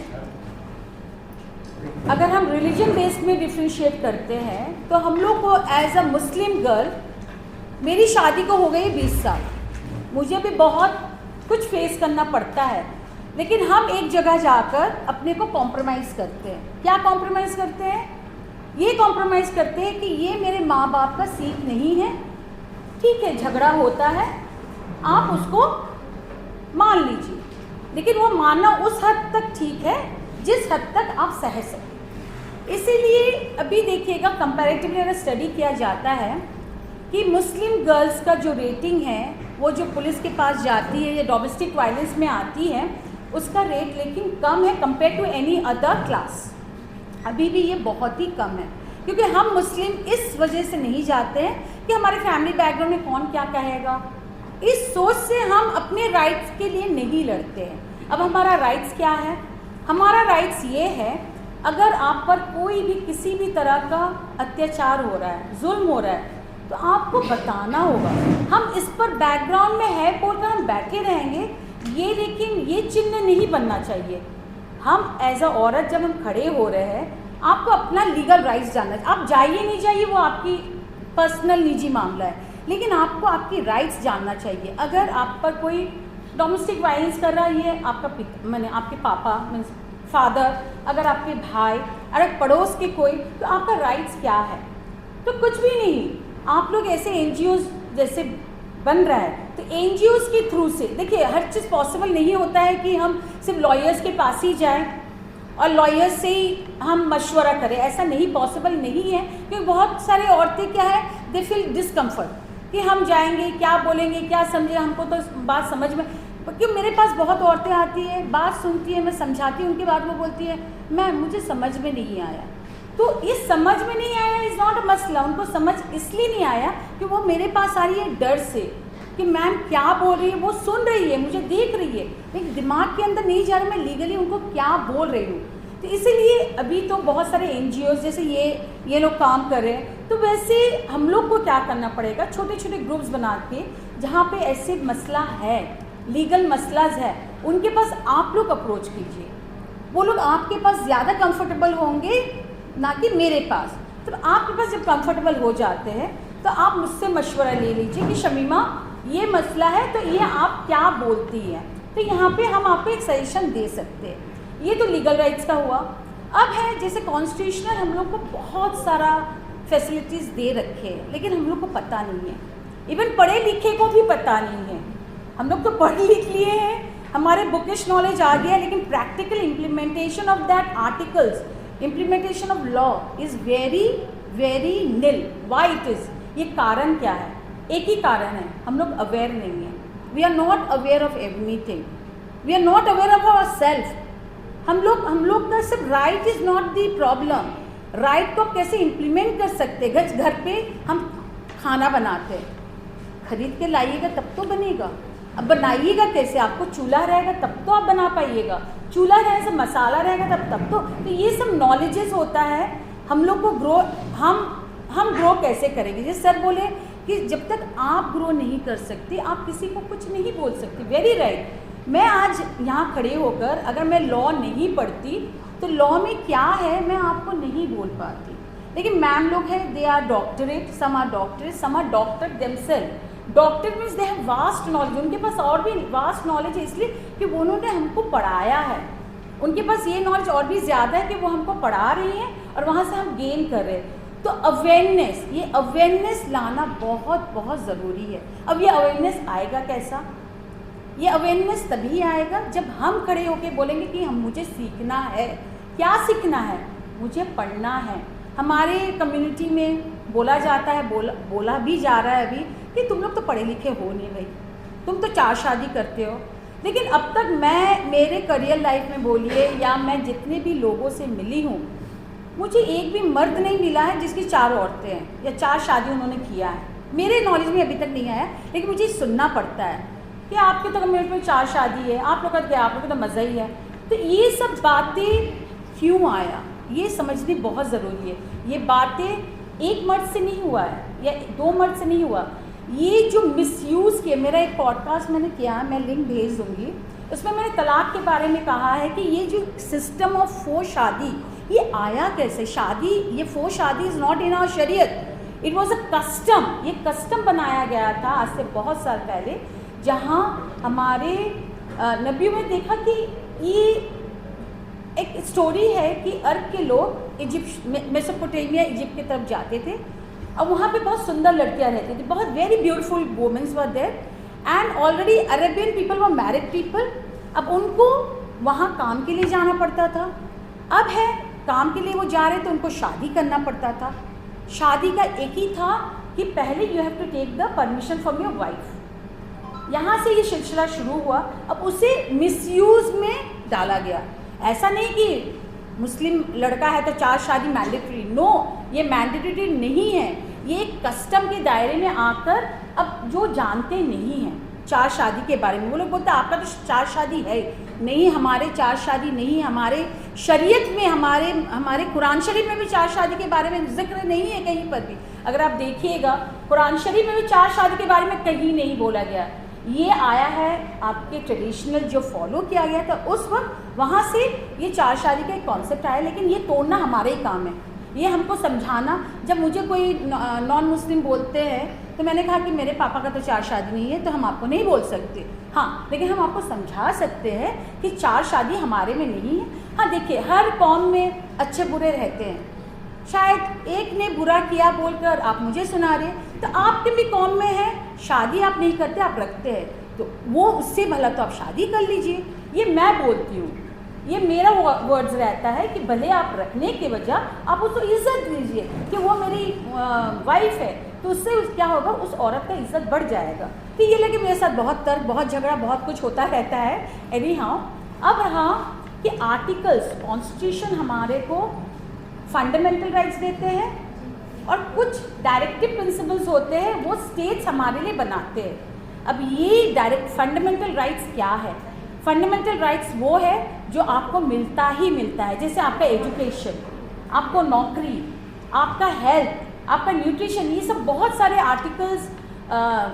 अगर हम रिलीजन बेस्ड में डिफ्रेंशिएट करते हैं, तो हम लोग को एज अ मुस्लिम गर्ल, मेरी शादी को हो गई 20 साल, मुझे भी बहुत कुछ फेस करना पड़ता है, लेकिन हम एक जगह जाकर अपने को कॉम्प्रोमाइज़ करते हैं. क्या कॉम्प्रोमाइज़ करते हैं? ये कॉम्प्रोमाइज़ करते हैं कि ये मेरे माँ बाप का सीख नहीं है, ठीक है झगड़ा होता है, आप उसको मान लीजिए, लेकिन वो मानना उस हद तक ठीक है जिस हद तक आप सह सकें। इसीलिए अभी देखिएगा कंपैरेटिवली अगर स्टडी किया जाता है कि मुस्लिम गर्ल्स का जो रेटिंग है वो जो पुलिस के पास जाती है या डोमेस्टिक वायलेंस में आती है उसका रेट लेकिन कम है compare to any other class. अभी भी ये बहुत ही कम है क्योंकि हम मुस्लिम इस वजह से नहीं जाते हैं कि हमारे फैमिली बैकग्राउंड में कौन क्या कहेगा, इस सोच से हम अपने राइट्स के लिए नहीं लड़ते हैं। अब हमारा राइट्स क्या है? हमारा राइट्स ये है अगर आप पर कोई भी किसी भी तरह का अत्याचार हो रहा है, जुल्म हो रहा है, तो आपको बताना होगा। हम इस पर बैकग्राउंड में है बोलकर हम बैठे रहेंगे, ये लेकिन ये चिन्ह नहीं बनना चाहिए। हम एज अ औरत जब हम खड़े हो रहे हैं, आपको अपना लीगल राइट्स जानना है। आप जाइए नहीं जाइए वो आपकी पर्सनल निजी मामला है, लेकिन आपको आपकी राइट्स जानना चाहिए। अगर आप पर कोई डोमेस्टिक वायलेंस कर रहा है, ये आपका मैंने आपके पापा मीन्स फादर, अगर आपके भाई, अगर पड़ोस के कोई, तो आपका राइट्स क्या है? तो कुछ भी नहीं। आप लोग ऐसे NGOs जैसे बन रहा है तो NGOs के थ्रू से देखिए हर चीज़ पॉसिबल नहीं होता है कि हम सिर्फ लॉयर्स के पास ही जाएं और लॉयर्स से ही हम मशवरा करें, ऐसा नहीं पॉसिबल नहीं है। क्योंकि बहुत सारे औरतें क्या है, दे फील डिस्कम्फर्ट कि हम जाएंगे क्या बोलेंगे क्या समझे, हमको तो बात समझ में, क्योंकि मेरे पास बहुत औरतें आती हैं, बात सुनती है, मैं समझाती हूँ, उनके बाद वो बोलती है मैम मुझे समझ में नहीं आया। तो इस समझ में नहीं आया इज़ नॉट अ मसला, उनको समझ इसलिए नहीं आया कि वो मेरे पास आ रही है डर से कि मैम क्या बोल रही है, वो सुन रही है, मुझे देख रही है, लेकिन दिमाग के अंदर नहीं जा रहा मैं लीगली उनको क्या बोल रही हूँ। तो इसीलिए अभी तो बहुत सारे NGOs जैसे ये लोग काम कर रहे हैं, तो वैसे हम लोग को क्या करना पड़ेगा, छोटे छोटे ग्रुप्स बना के जहाँ पे ऐसे मसला है, लीगल मसलाज है, उनके पास आप लोग अप्रोच कीजिए। वो लोग आपके पास ज़्यादा कंफर्टेबल होंगे ना कि मेरे पास। तो आपके पास जब कंफर्टेबल हो जाते हैं तो आप मुझसे मशवरा ले लीजिए कि शमीमा ये मसला है तो ये आप क्या बोलती हैं, तो यहाँ पे हम आपको एक सजेशन दे सकते हैं। ये तो लीगल राइट्स का हुआ। अब है जैसे कॉन्स्टिट्यूशनल हम लोग को बहुत सारा फैसिलिटीज़ दे रखे हैं, लेकिन हम लोग को पता नहीं है, इवन पढ़े लिखे को भी पता नहीं है। हम लोग तो पढ़ लिख लिए हैं, हमारे बुकिश नॉलेज आ गया, लेकिन practical implementation of that articles, implementation of law is very very nil. Why it is? ये कारण क्या है? एक ही कारण है, हम लोग अवेयर नहीं हैं। We are not aware of everything, we are not aware of our self. हम लोग का सिर्फ right is not the problem. Right को कैसे इम्प्लीमेंट कर सकते? घर पे हम खाना बनाते हैं, खरीद के लाइएगा तब तो बनेगा। अब बनाइएगा कैसे? आपको चूल्हा रहेगा तब तो आप बना पाइएगा, चूल्हा रहने से मसाला रहेगा तब तो ये सब नॉलेजेस होता है। हम लोग को ग्रो हम ग्रो कैसे करेंगे? जैसे सर बोले कि जब तक आप ग्रो नहीं कर सकते आप किसी को कुछ नहीं बोल सकते। Very right. मैं आज यहाँ खड़े होकर अगर मैं लॉ नहीं पढ़ती तो लॉ में क्या है मैं आपको नहीं बोल पाती। लेकिन मैम लोग हैं, they are doctorate, some are doctorate, some are doctor themselves. Doctor means they have vast knowledge, उनके पास और भी वास्ट नॉलेज है, इसलिए कि वो उन्होंने हमको पढ़ाया है। उनके पास ये नॉलेज और भी ज़्यादा है कि वो हमको पढ़ा रही हैं और वहाँ से हम गेन कर रहे हैं। तो अवेयरनेस, ये अवेयरनेस लाना बहुत बहुत ज़रूरी है। अब ये अवेयरनेस आएगा कैसा? ये अवेयरनेस तभी आएगा जब हम खड़े होकर बोलेंगे कि हम मुझे सीखना है। क्या सीखना है? मुझे पढ़ना है। हमारे कम्युनिटी में बोला जाता है, बोला भी जा रहा है अभी कि तुम लोग तो पढ़े लिखे हो नहीं भाई, तुम तो 4 शादी करते हो। लेकिन अब तक मैं मेरे करियर लाइफ में बोलिए या मैं जितने भी लोगों से मिली हूँ, मुझे एक भी मर्द नहीं मिला है जिसकी 4 औरतें हैं या 4 शादी उन्होंने किया है। मेरे नॉलेज में अभी तक नहीं आया, लेकिन मुझे सुनना पड़ता है कि आपके तो कम्युनिटी में 4 शादी है, आप लोग का क्या, आप लोग का तो मज़ा ही है। तो ये सब बातें क्यों आया, ये समझनी बहुत ज़रूरी है। ये बातें एक मर्द से नहीं हुआ है या 2 मर्द से नहीं हुआ। ये जो मिसयूज़ किए, मेरा एक पॉडकास्ट मैंने किया है, मैं लिंक भेज दूँगी, उसमें मैंने तलाक के बारे में कहा है कि ये जो सिस्टम ऑफ 4 शादी ये आया कैसे। शादी, ये 4 शादी इज़ नॉट इन आवर शरीयत, इट वॉज अ कस्टम। ये कस्टम बनाया गया था आज से बहुत साल पहले, जहाँ हमारे नबियों में देखा कि ये एक स्टोरी है कि अरब के लोग इजिप्ट, मेसोपोटामिया, इजिप्ट की तरफ जाते थे और वहाँ पे बहुत सुंदर लड़कियाँ रहती थी, बहुत very beautiful womens were there and already Arabian people were married people. अब उनको वहाँ काम के लिए जाना पड़ता था, अब है काम के लिए वो जा रहे तो उनको शादी करना पड़ता था। शादी का एक ही था कि पहले you have to take the permission from your wife. यहाँ से ये सिलसिला शुरू हुआ। अब उसे मिसयूज़ में डाला गया। ऐसा नहीं कि मुस्लिम लड़का है तो 4 शादी मैंडेटरी, नो, ये मैंडेटरी नहीं है। ये कस्टम के दायरे में आकर अब जो जानते नहीं हैं 4 शादी के बारे में, वो लोग बोलते हैं आपका तो 4 शादी है नहीं, हमारे 4 शादी नहीं, हमारे शरीयत में, हमारे कुरान शरीफ में भी 4 शादी के बारे में जिक्र नहीं है कहीं पर भी। अगर आप देखिएगा कुरान शरीफ में भी 4 शादी के बारे में कहीं नहीं बोला गया। ये आया है आपके ट्रेडिशनल जो फॉलो किया गया था उस वक्त, वहाँ से ये 4 शादी का एक कॉन्सेप्ट आया। लेकिन ये तोड़ना हमारे ही काम है, ये हमको समझाना। जब मुझे कोई नॉन मुस्लिम बोलते हैं तो मैंने कहा कि मेरे पापा का तो 4 शादी नहीं है तो हम आपको नहीं बोल सकते, हाँ, लेकिन हम आपको समझा सकते हैं कि 4 शादी हमारे में नहीं है। हाँ देखिए, हर कौम में अच्छे बुरे रहते हैं। शायद एक ने बुरा किया बोलकर आप मुझे सुना रहे, तो आपके भी कौम में है शादी आप नहीं करते, आप रखते हैं, तो वो उससे भला तो आप शादी कर लीजिए। ये मैं बोलती हूँ, ये मेरा वर्ड्स रहता है कि भले आप रखने के वजह आप उसको इज्जत दीजिए कि वो मेरी वाइफ है, तो उससे क्या होगा, उस औरत का इज्जत बढ़ जाएगा। तो ये लगे मेरे साथ बहुत तर्क, बहुत झगड़ा, बहुत कुछ होता रहता है। एनी हाउ, अब रहा कि आर्टिकल्स, कॉन्स्टिट्यूशन हमारे को फंडामेंटल राइट्स देते हैं और कुछ डायरेक्टिव प्रिंसिपल्स होते हैं वो स्टेट्स हमारे लिए बनाते हैं। अब ये डायरेक्ट फंडामेंटल राइट्स क्या है? फंडामेंटल राइट्स वो है जो आपको मिलता ही मिलता है, जैसे आपका एजुकेशन, आपको नौकरी, आपका हेल्थ, आपका न्यूट्रिशन, ये सब बहुत सारे आर्टिकल्स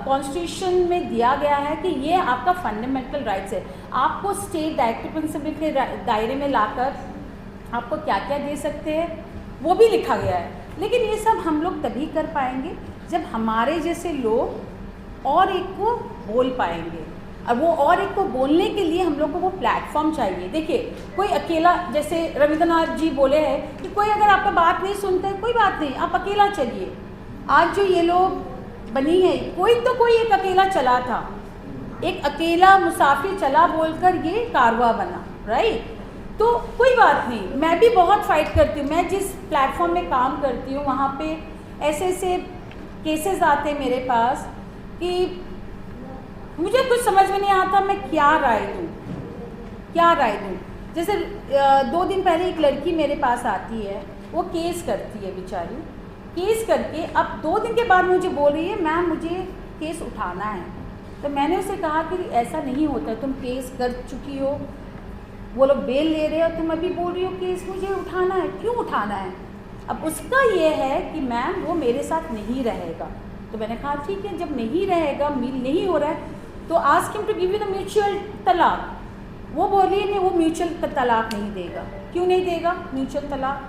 कॉन्स्टिट्यूशन में दिया गया है कि ये आपका फंडामेंटल राइट्स है। आपको स्टेट डायरेक्टिव प्रिंसिपल के दायरे में लाकर आपको क्या क्या दे सकते हैं वो भी लिखा गया है। लेकिन ये सब हम लोग तभी कर पाएंगे जब हमारे जैसे लोग और एक को बोल पाएंगे। अब वो और एक को बोलने के लिए हम लोग को वो प्लेटफॉर्म चाहिए। देखिए, कोई अकेला, जैसे रविंद्रनाथ जी बोले हैं कि कोई अगर आपका बात नहीं सुनता है, कोई बात नहीं, आप अकेला चलिए। आज जो ये लोग बनी है, कोई एक अकेला चला था, एक अकेला मुसाफिर चला बोलकर ये कारवा बना, राइट? तो कोई बात नहीं, मैं भी बहुत फाइट करती हूँ। मैं जिस प्लेटफॉर्म में काम करती हूँ वहाँ पे ऐसे ऐसे केसेस आते हैं मेरे पास कि मुझे कुछ समझ में नहीं आता मैं क्या राय दूँ। जैसे 2 दिन पहले एक लड़की मेरे पास आती है, वो केस करती है बेचारी, केस करके अब 2 दिन के बाद मुझे बोल रही है मैम मुझे केस उठाना है। तो मैंने उसे कहा कि ऐसा नहीं होता, तुम केस कर चुकी हो, वो लोग बेल ले रहे हो, तुम अभी बोल रही हो केस मुझे उठाना है, क्यों उठाना है? अब उसका ये है कि मैम वो मेरे साथ नहीं रहेगा। तो मैंने कहा ठीक है, जब नहीं रहेगा, मील नहीं हो रहा है, तो ask him to give you the mutual तलाक। वो बोल रही है नहीं, वो म्यूचुअल तलाक नहीं देगा। क्यों नहीं देगा म्यूचुअल तलाक?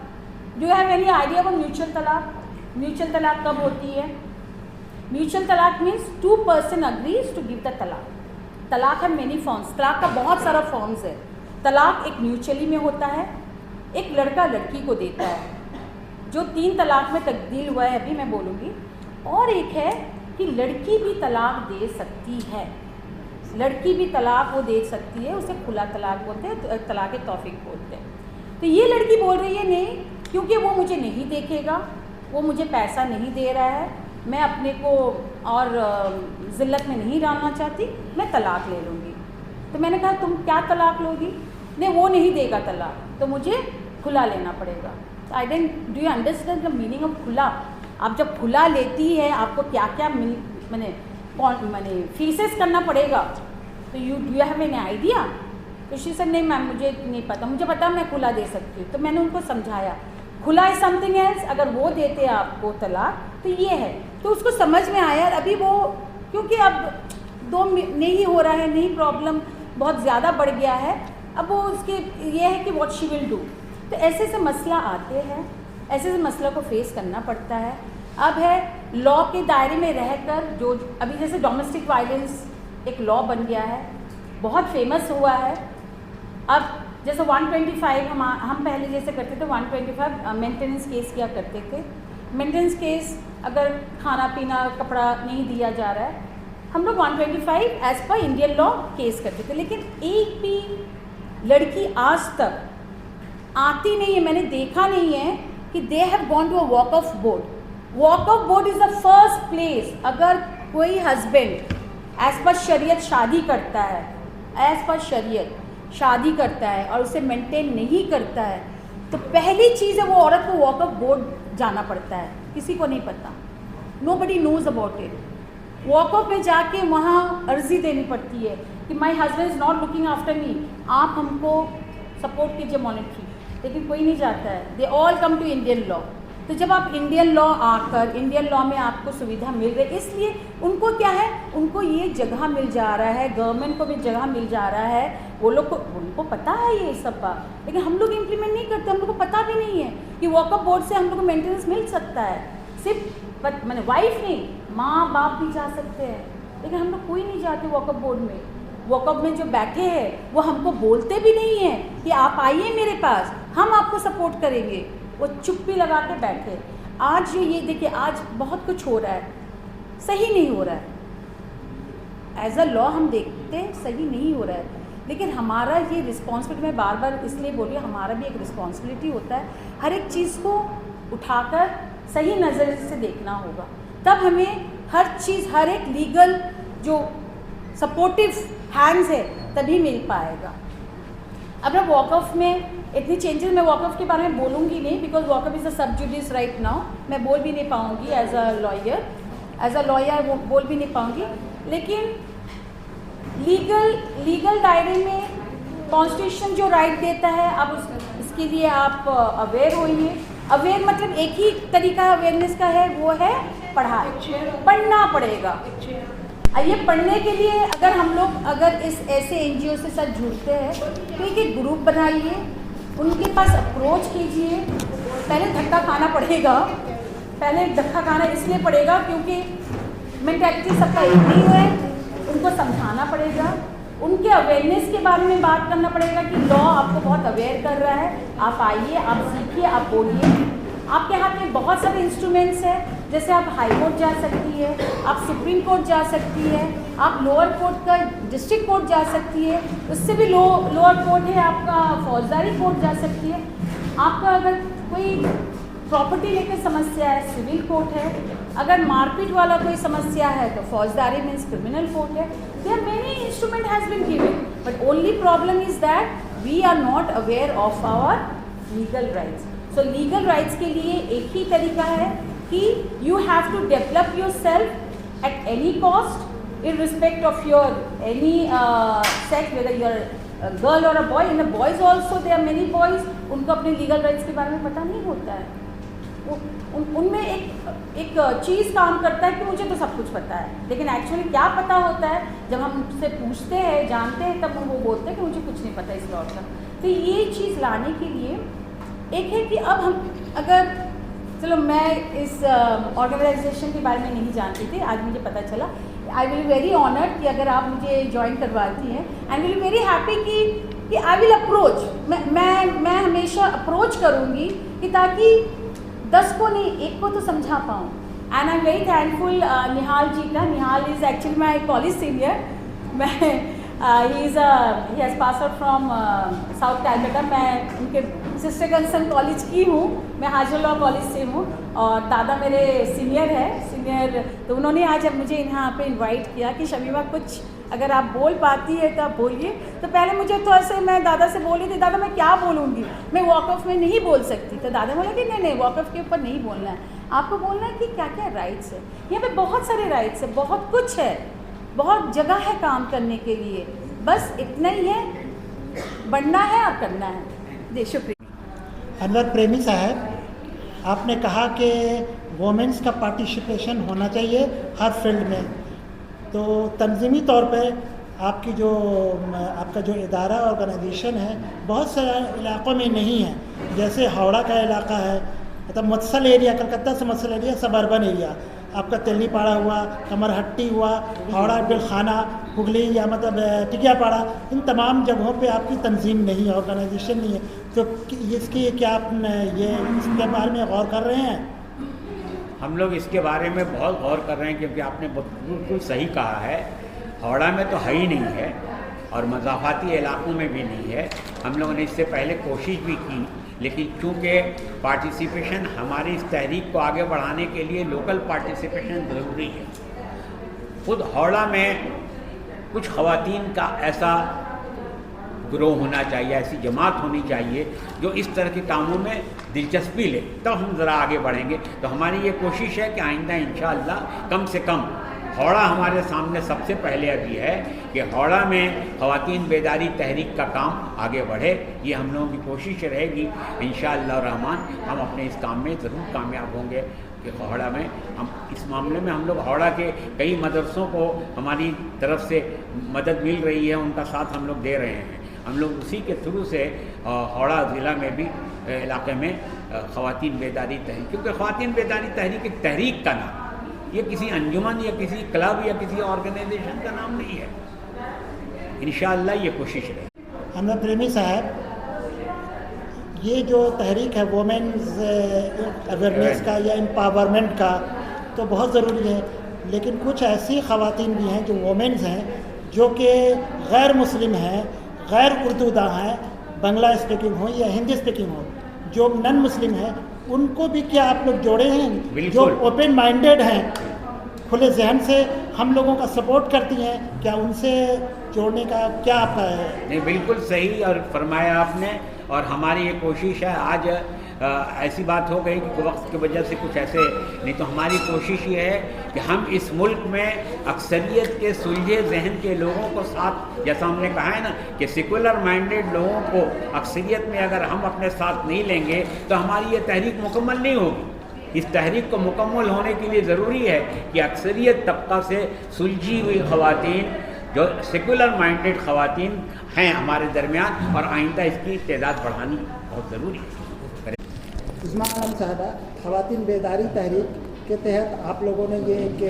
Do you have any idea about mutual तलाक? म्यूचुअल तलाक कब होती है? म्यूचुअल तलाक means 2 person agrees to give the तलाक। तलाक है मेनी फॉर्म्स, तलाक का बहुत सारा फॉर्म्स है। तलाक एक म्यूचुअली में होता है, एक लड़का लड़की को देता है, जो 3 तलाक में तब्दील हुआ है अभी मैं बोलूँगी। और एक है कि लड़की भी तलाक दे सकती है, लड़की भी तलाक वो दे सकती है, उसे खुला तलाक बोलते हैं, तलाक तौफीक बोलते हैं। तो ये लड़की बोल रही है नहीं, क्योंकि वो मुझे नहीं देखेगा, वो मुझे पैसा नहीं दे रहा है, मैं अपने को और ज़िल्लत में नहीं डालना चाहती, मैं तलाक ले लूँगी। तो मैंने कहा तुम क्या तलाक लोगी? नहीं, वो नहीं देगा तलाक, तो मुझे खुला लेना पड़ेगा। I do you understand the meaning of खुला? आप जब खुला लेती है आपको क्या क्या मैंने फीसेस करना पड़ेगा, तो do you have any idea? तो शी सेड नहीं मैम मुझे नहीं पता, मुझे पता मैं खुला दे सकती हूँ। तो मैंने उनको समझाया खुला इज समथिंग एल्स, अगर वो देते आपको तलाक तो ये है। तो उसको समझ में आया। अभी वो क्योंकि अब 2 नहीं हो रहा है, नहीं, प्रॉब्लम बहुत ज़्यादा बढ़ गया है, अब वो उसके ये है कि व्हाट शी विल डू। तो ऐसे ऐसे मसला आते हैं, ऐसे ऐसे मसला को फेस करना पड़ता है। अब है लॉ के दायरे में रहकर जो अभी जैसे डोमेस्टिक वायलेंस एक लॉ बन गया है, बहुत फेमस हुआ है। अब जैसे 125 हम पहले जैसे करते थे 125 मेंटेनेंस केस किया करते थे। मेंटेनेंस केस अगर खाना पीना कपड़ा नहीं दिया जा रहा है, हम लोग 125 as per Indian law case करते थे। लेकिन एक भी लड़की आज तक आती नहीं है, मैंने देखा नहीं है कि they have gone to a Waqf board. Waqf board is the first place. अगर कोई हस्बैंड एज पर शरीयत शादी करता है, एज पर शरीयत शादी करता है और उसे मेंटेन नहीं करता है, तो पहली चीज़ है वो औरत को वॉक ऑफ बोर्ड जाना पड़ता है. किसी को नहीं पता, nobody knows about it. Waqf में जाके वहाँ अर्जी देनी पड़ती है कि my husband is not looking after me, आप हमको सपोर्ट कीजिए मॉनेटरी. लेकिन कोई नहीं जाता है. They all come to Indian law. तो जब आप इंडियन लॉ आकर इंडियन लॉ में आपको सुविधा मिल रही है, इसलिए उनको क्या है, उनको ये जगह मिल जा रहा है, गवर्नमेंट को भी जगह मिल जा रहा है. वो लोग को उनको पता है ये सब बात, लेकिन हम लोग इम्प्लीमेंट नहीं करते. हम लोग को पता भी नहीं है कि वॉक ऑफ बोर्ड से हम लोग को मेंटेनेंस मिल सकता है. सिर्फ मैंने वाइफ नहीं, माँ बाप भी जा सकते हैं, लेकिन हम लोग कोई नहीं जाते वॉक ऑफ बोर्ड में. वॉक ऑफ में जो बैठे हैं वो हमको बोलते भी नहीं हैं कि आप आइए मेरे पास, हम आपको सपोर्ट करेंगे. वो चुप्पी लगा के बैठे. आज ये देखिए, आज बहुत कुछ हो रहा है, सही नहीं हो रहा है. एज अ लॉ हम देखते सही नहीं हो रहा है, लेकिन हमारा ये रिस्पॉन्सिबिलिटी, मैं बार बार इसलिए बोल रही हूँ, हमारा भी एक रिस्पॉन्सिबिलिटी होता है. हर एक चीज़ को उठाकर सही नज़र से देखना होगा, तब हमें हर चीज़, हर एक लीगल जो सपोर्टिव हैंड्स है तभी मिल पाएगा. अब मैं वॉक ऑफ में इतनी चेंजेस, मैं वॉक ऑफ के बारे में बोलूँगी नहीं, because walk of is a सब जुडिस राइट नाउ. मैं बोल भी नहीं पाऊँगी एज अ लॉयर वो बोल भी नहीं पाऊँगी. लेकिन लीगल दायरे में कॉन्स्टिट्यूशन जो राइट देता है, अब इसके लिए आप अवेयर होइए. अवेयर मतलब एक ही तरीका अवेयरनेस का है, वो है पढ़ाई. पढ़ना पड़ेगा. ये पढ़ने के लिए अगर हम लोग इस ऐसे NGO से साथ जुड़ते हैं तो एक ग्रुप बनाइए, उनके पास अप्रोच कीजिए. पहले धक्का खाना पड़ेगा, पहले धक्का खाना इसलिए पड़ेगा क्योंकि मेंटालिटी सबका एक नहीं है. उनको समझाना पड़ेगा, उनके अवेयरनेस के बारे में बात करना पड़ेगा कि लॉ आपको बहुत अवेयर कर रहा है, आप आइए, आप सीखिए, आप बोलिए. आपके हाथ में बहुत सारे इंस्ट्रूमेंट्स हैं, जैसे आप हाई कोर्ट जा सकती है, आप सुप्रीम कोर्ट जा सकती है, आप लोअर कोर्ट का डिस्ट्रिक्ट कोर्ट जा सकती है, उससे भी लोअर कोर्ट है आपका फौजदारी कोर्ट जा सकती है. आपका अगर कोई प्रॉपर्टी लेकर समस्या है, सिविल कोर्ट है. अगर मारपीट वाला कोई समस्या है तो फौजदारी मीन्स क्रिमिनल कोर्ट है. There many instrument has been given, but only problem is that we are not aware of our legal rights. So legal rights के लिए एक ही तरीका है कि you have to develop yourself at any cost, in respect of your any sex, whether you are girl और a boy. In the boys also there are many boys, उनको अपने लीगल राइट्स के बारे में पता नहीं होता है. उनमें एक चीज़ काम करता है कि मुझे तो सब कुछ पता है, लेकिन एक्चुअली क्या पता होता है जब हम उनसे पूछते हैं, जानते हैं, तब वो बोलते हैं कि मुझे कुछ नहीं पता इस लॉ का. तो ये चीज़ लाने के लिए एक है कि अब हम अगर, चलो मैं इस ऑर्गेनाइजेशन के बारे में नहीं जानती थी, आज मुझे पता चला. आई विल वेरी ऑनर्ड कि अगर आप मुझे ज्वाइन करवाती हैं, एंड विल वेरी हैप्पी कि आई विल अप्रोच. मैं हमेशा अप्रोच करूँगी कि ताकि 10 को नहीं, एक को तो समझा पाऊँ. And I am very thankful Nihal ji का. Nihal is actually my college senior. मैं ही has pass out from south Calcutta. मैं उनके सिस्टर कंसर्न कॉलेज की हूँ, मैं हाजर लॉ कॉलेज से हूँ, और दादा मेरे सीनियर है. तो उन्होंने आज अब मुझे यहाँ पे इनवाइट किया कि शमीमा कुछ अगर आप बोल पाती है तो आप बोलिए. तो पहले मुझे थोड़ा सा, मैं दादा से बोली थी, दादा मैं क्या बोलूँगी, मैं वॉक ऑफ में नहीं बोल सकती. तो दादा बोला कि नहीं वॉक ऑफ के ऊपर नहीं बोलना है, आपको बोलना है कि क्या क्या राइट्स है. यहाँ पे बहुत सारे राइट्स है, बहुत कुछ है, बहुत जगह है काम करने के लिए. बस इतना ही है, बढ़ना है और करना है. जी शुक्रिया. अनवर प्रेमी साहब, आपने कहा कि वोमेंस का पार्टिसिपेशन होना चाहिए हर फील्ड में. तो तंजीमी तौर पे आपका जो इदारा ऑर्गेनाइजेशन है बहुत से इलाक़ों में नहीं है. जैसे हावड़ा का इलाका है, मतलब मत्सल एरिया, कलकत्ता से मत्सल एरिया, सब अर्बन एरिया. आपका तेलीपाड़ा हुआ, कमरहट्टी हुआ, हावड़ा बिलखाना, हुगली या मतलब टिकियापाड़ा, इन तमाम जगहों पे आपकी तंजीम नहीं है, ऑर्गेनाइजेशन नहीं है. तो इसकी क्या आप इसके बारे में गौर कर रहे हैं? हम लोग इसके बारे में बहुत गौर कर रहे हैं, क्योंकि आपने बिल्कुल सही कहा है. हावड़ा में तो है ही नहीं है, और मज़ाफ़ाती इलाक़ों में भी नहीं है। हम लोगों ने इससे पहले कोशिश भी की, लेकिन चूँकि पार्टिसिपेशन हमारी इस तहरीक को आगे बढ़ाने के लिए लोकल पार्टिसिपेशन ज़रूरी है। खुद हावड़ा में कुछ ख़वातीन का ऐसा ग्रोह होना चाहिए, ऐसी जमात होनी चाहिए जो इस तरह के कामों में दिलचस्पी ले, तब हम ज़रा आगे बढ़ेंगे। तो हमारी ये कोशिश है कि आइंदा इंशाअल्लाह कम से कम हावड़ा हमारे सामने सबसे पहले अभी है कि हावड़ा में ख़वातीन बेदारी तहरीक का काम आगे बढ़े। ये हम लोगों की कोशिश रहेगी। इंशाअल्लाह रहमान हम अपने इस काम में ज़रूर कामयाब होंगे कि हावड़ा में हम इस मामले में हम लोग हावड़ा के कई मदरसों को हमारी तरफ से मदद मिल रही है, उनका साथ हम लोग दे रहे हैं। हम लोग उसी के थ्रू से हावड़ा ज़िला में भी इलाके में ख़वातीन बेदारी तहरीक, क्योंकि ख़वातीन बेदारी तहरीक एक तहरीक का नाम, ये किसी अंजुमन या किसी क्लब या किसी ऑर्गेनाइजेशन का नाम नहीं है। इंशाअल्लाह ये कोशिश है। अहमद प्रेमी साहब, ये जो तहरीक है वोमेंस अवेयरनेस का या एम्पावरमेंट का, तो बहुत ज़रूरी है, लेकिन कुछ ऐसी ख़वातीन भी हैं जो वोमेंस हैं जो कि गैर मुस्लिम हैं, गैर उर्दूदा हैं, बांग्ला स्पीकिंग हो या हिंदी स्पीकिंग हो, जो नन मुस्लिम हैं, उनको भी क्या आप लोग जोड़े हैं? जो ओपन माइंडेड हैं, खुले जहन से हम लोगों का सपोर्ट करती हैं, क्या उनसे जोड़ने का क्या आपका है? नहीं, बिल्कुल सही और फरमाया आपने। और हमारी ये कोशिश है, आज ऐसी बात हो गई कि वक्त की वजह से कुछ ऐसे नहीं, तो हमारी कोशिश ये है कि हम इस मुल्क में अक्सरियत के सुलझे जहन के लोगों को साथ, जैसा हमने कहा है ना कि सेकुलर माइंडेड लोगों को अक्सरियत में अगर हम अपने साथ नहीं लेंगे तो हमारी ये तहरीक मुकम्मल नहीं होगी। इस तहरीक को मुकम्मल होने के लिए ज़रूरी है कि अक्सरियत तबका से सुलझी हुई ख़वातीन, जो सेकुलर माइंडेड ख़वातीन हैं हमारे दरमियान, और आइंदा इसकी तादाद बढ़ानी बहुत ज़रूरी है। उस्मा आलम साहबा, ख़वातीन बेदारी तहरीक के तहत आप लोगों ने ये एक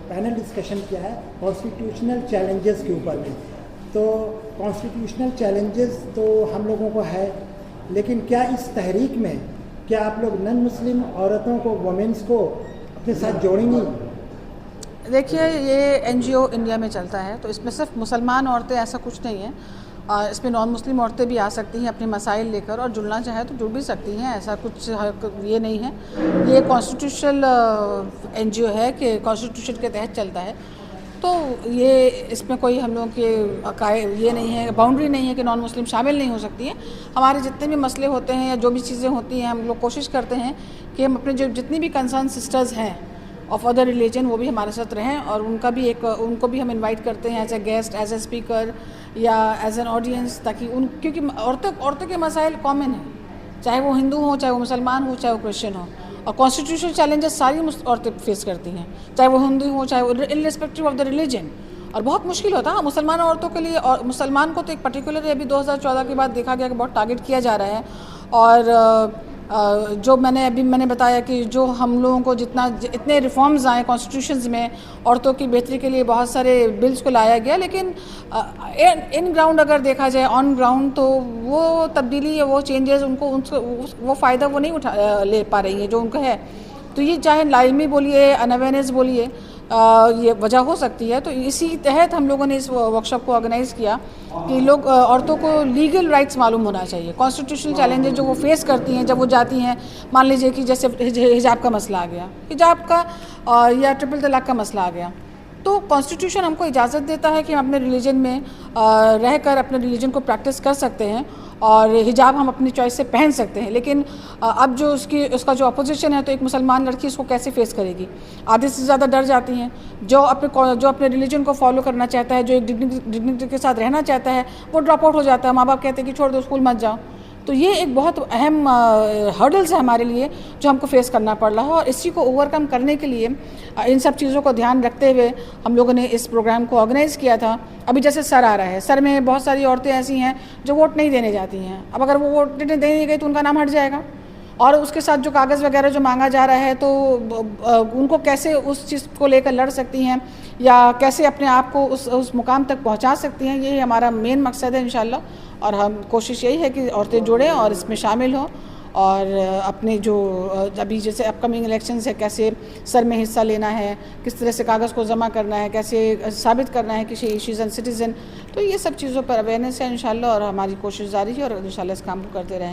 पैनल डिस्कशन किया है कॉन्स्टिट्यूशनल चैलेंजेस के ऊपर में। तो कॉन्स्टिट्यूशनल चैलेंजेस तो हम लोगों को है, लेकिन क्या इस तहरीक में क्या आप लोग नन मुस्लिम औरतों को, वोमेंस को अपने साथ जोड़ेंगी? देखिए, ये एनजीओ इंडिया में चलता है, तो इसमें सिर्फ मुसलमान औरतें ऐसा कुछ नहीं है, इसमें नॉन मुस्लिम औरतें भी आ सकती हैं अपने मसाइल लेकर, और जुड़ना चाहे तो जुड़ भी सकती हैं, ऐसा कुछ ये नहीं है। ये कॉन्स्टिट्यूशनल एनजीओ है कि कॉन्स्टिट्यूशन के तहत चलता है, तो ये इसमें कोई हम लोगों के ये नहीं है, बाउंड्री नहीं है कि नॉन मुस्लिम शामिल नहीं हो सकती हैं। हमारे जितने भी मसले होते हैं या जो भी चीज़ें होती हैं, हम लोग कोशिश करते हैं कि हम अपने जो जितनी भी कंसर्न सिस्टर्स हैं ऑफ अदर रिलीजन वो भी हमारे साथ रहें, और उनको भी हम इनवाइट करते हैं as a guest, as a speaker या एज एन ऑडियंस, ताकि क्योंकि औरतों के मसाइल कॉमन हैं, चाहे वो हिंदू हो, चाहे वो मुसलमान हो, चाहे वो क्रिश्चियन हो, और कॉन्स्टिट्यूशनल चैलेंजेस सारी औरतें फेस करती हैं, चाहे वो हिंदू हो, चाहे वो इर्रिस्पेक्टिव ऑफ द रिलीजन। और बहुत मुश्किल होता है मुसलमान औरतों के लिए, और मुसलमान को तो एक पर्टिकुलर अभी 2014 के बाद देखा गया कि बहुत टारगेट किया जा रहा है। और जो मैंने बताया कि जो हम लोगों को इतने रिफॉर्म्स आए कॉन्स्टिट्यूशंस में औरतों की बेहतरी के लिए, बहुत सारे बिल्स को लाया गया, लेकिन इन ग्राउंड अगर देखा जाए, ऑन ग्राउंड, तो वो तब्दीली या वो चेंजेस वो फ़ायदा वो नहीं ले पा रही है जो उनको है। तो ये चाहे लाइमी बोलिए, अनअवेयरनेस बोलिए, ये वजह हो सकती है। तो इसी तहत हम लोगों ने इस वर्कशॉप को ऑर्गेनाइज़ किया कि लोग औरतों को लीगल राइट्स मालूम होना चाहिए, कॉन्स्टिट्यूशनल चैलेंजेस जो वो फेस करती हैं जब वो जाती हैं, मान लीजिए कि जैसे हिजाब का मसला आ गया, हिजाब का या ट्रिपल तलाक का मसला आ गया, तो कॉन्स्टिट्यूशन हमको इजाज़त देता है कि हम अपने रिलीजन में रहकर अपने रिलीजन को प्रैक्टिस कर सकते हैं, और हिजाब हम अपनी चॉइस से पहन सकते हैं। लेकिन अब जो उसका जो अपोजिशन है, तो एक मुसलमान लड़की इसको कैसे फेस करेगी? आधे से ज़्यादा डर जाती हैं। जो अपने रिलीजन को फॉलो करना चाहता है, जो एक डिग्निटी के साथ रहना चाहता है, वो ड्रॉप आउट हो जाता है। माँ बाप कहते हैं कि छोड़ दो, स्कूल मत जाओ। तो ये एक बहुत अहम हर्डल्स है हमारे लिए जो हमको फेस करना पड़ रहा है, और इसी को ओवरकम करने के लिए इन सब चीज़ों को ध्यान रखते हुए हम लोगों ने इस प्रोग्राम को ऑर्गेनाइज़ किया था। अभी जैसे सर आ रहा है, सर में बहुत सारी औरतें ऐसी हैं जो वोट नहीं देने जाती हैं। अब अगर वो वोट देने नहीं गई तो उनका नाम हट जाएगा, और उसके साथ जो कागज़ वगैरह जो मांगा जा रहा है, तो उनको कैसे उस चीज़ को लेकर लड़ सकती हैं या कैसे अपने आप को उस मुकाम तक पहुंचा सकती हैं, यही हमारा मेन मकसद है इंशाल्लाह। और हम कोशिश यही है कि औरतें जुड़ें और इसमें शामिल हों और अपने जो अभी जैसे अपकमिंग इलेक्शंस है, कैसे सर में हिस्सा लेना है, किस तरह से कागज़ को जमा करना है, कैसे साबित करना है कि शी इज़ एन सिटीज़न। तो ये सब चीज़ों पर अवेयरनेस है इंशाल्लाह, और हमारी कोशिश जारी है और इंशाल्लाह इस काम को करते रहेंगे।